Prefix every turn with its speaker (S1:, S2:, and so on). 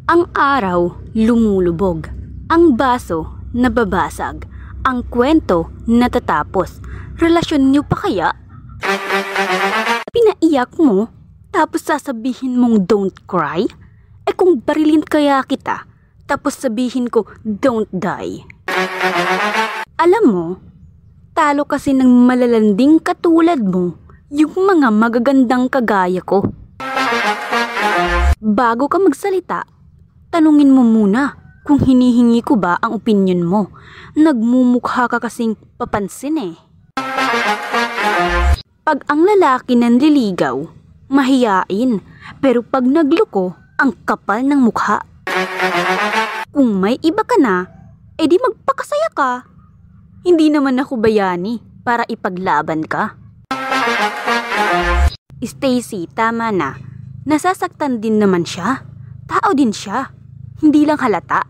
S1: Ang araw lumulubog, ang baso nababasag, ang kwento natatapos. Relasyon niyo pa kaya? Pinaiyak mo, tapos sasabihin mong don't cry? Eh kung barilin kaya kita, tapos sabihin ko don't die. Alam mo, talo kasi ng malalanding katulad mo yung mga magagandang kagaya ko. Bago ka magsalita, tanungin mo muna kung hinihingi ko ba ang opinyon mo. Nagmumukha ka kasing papansin eh. Pag ang lalaki nanliligaw, mahiyain, pero pag nagloko, ang kapal ng mukha. Kung may iba ka na, edi magpakasaya ka. Hindi naman ako bayani para ipaglaban ka. Stacy, tama na. Nasasaktan din naman siya. Tao din siya. Hindi lang halata.